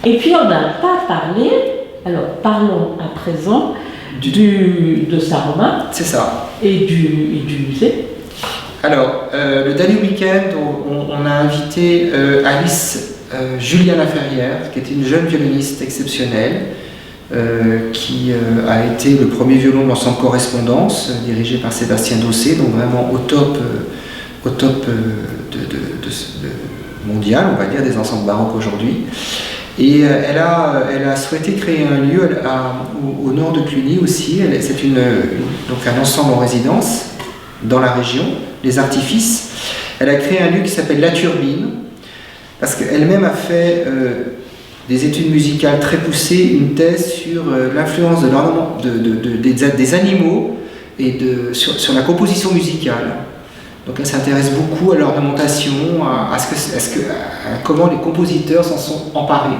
Et puis on n'a pas parlé, alors parlons à présent de Saint-Romain. C'est ça. Et du musée. Alors, le dernier week-end, on a invité Alice Julien Laferrière, qui était une jeune violoniste exceptionnelle, qui a été le premier violon de l'ensemble Correspondance, dirigé par Sébastien Dossé, donc vraiment au top mondial, on va dire, des ensembles baroques aujourd'hui. Et elle a souhaité créer un lieu au nord de Cluny aussi. C'est donc un ensemble en résidence dans la région, les Artifices. Elle a créé un lieu qui s'appelle La Turbine, parce qu'elle-même a fait des études musicales très poussées, une thèse sur l'influence de l'ornement des animaux et sur la composition musicale. Donc elle s'intéresse beaucoup à l'ornementation, à comment les compositeurs s'en sont emparés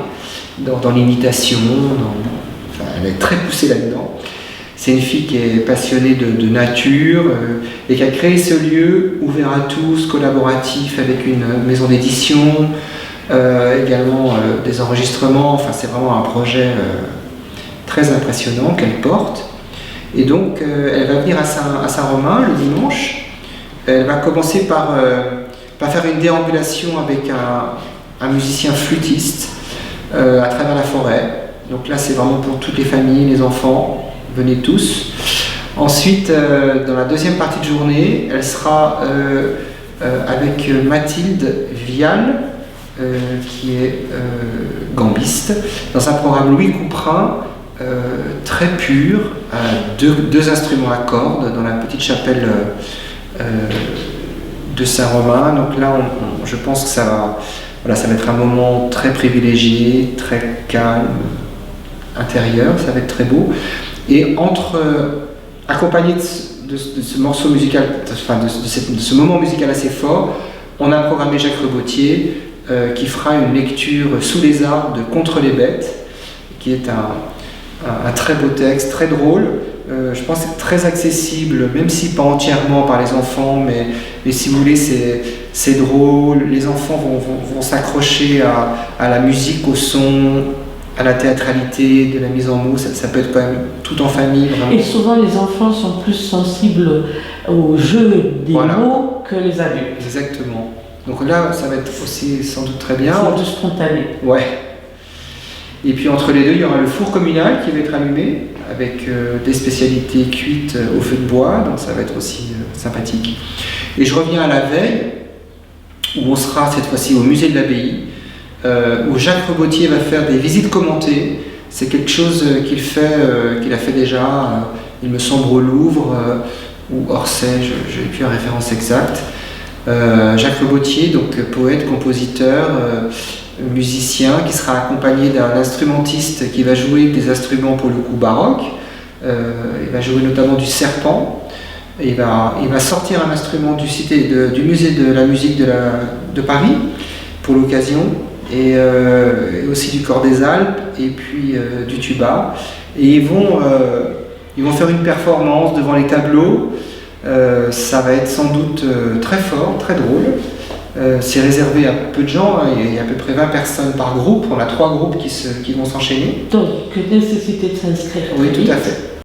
dans l'imitation. Elle est très poussée là-dedans. C'est une fille qui est passionnée de nature et qui a créé ce lieu ouvert à tous, collaboratif, avec une maison d'édition, également des enregistrements. Enfin, c'est vraiment un projet très impressionnant qu'elle porte. Et donc elle va venir à Saint-Romain le dimanche. Elle va commencer par faire une déambulation avec un musicien flûtiste à travers la forêt. Donc là, c'est vraiment pour toutes les familles, les enfants, venez tous. Ensuite, dans la deuxième partie de journée, elle sera avec Mathilde Vial, qui est gambiste, dans un programme Louis Couperin, très pur, deux instruments à cordes dans la petite chapelle de Saint-Romain. Donc là, je pense que ça va être un moment très privilégié, très calme, intérieur, ça va être très beau. Et accompagné de ce morceau musical, de ce moment musical assez fort, on a programmé Jacques Rebotier qui fera une lecture sous les arbres de Contre les bêtes, qui est un très beau texte, très drôle. Je pense que c'est très accessible, même si pas entièrement par les enfants, mais si vous voulez, c'est drôle. Les enfants vont s'accrocher à la musique, au son, à la théâtralité, de la mise en mots. Ça peut être quand même tout en famille. Vraiment. Et souvent, les enfants sont plus sensibles au jeu des mots que les adultes. Exactement. Donc là, ça va être aussi sans doute très bien. C'est du spontané. Ouais. Et puis entre les deux, il y aura le four communal qui va être allumé avec des spécialités cuites au feu de bois, donc ça va être aussi sympathique. Et je reviens à la veille, où on sera cette fois-ci au musée de l'Abbaye, où Jacques Rebotier va faire des visites commentées. C'est quelque chose qu'il a fait déjà, il me semble, au Louvre ou Orsay, je n'ai plus la référence exacte. Jacques Rebotier, donc poète, compositeur, musicien, qui sera accompagné d'un instrumentiste qui va jouer des instruments pour le coup baroque. Il va jouer notamment du serpent. Et il va sortir un instrument du musée de la musique de Paris pour l'occasion, et aussi du Cor des Alpes et puis du tuba. Et ils vont faire une performance devant les tableaux. Ça va être sans doute très fort, très drôle. C'est réservé à peu de gens, hein. Il y a à peu près 20 personnes par groupe. On a 3 groupes qui vont s'enchaîner. Donc, nécessité de s'inscrire. Oui, tout à fait.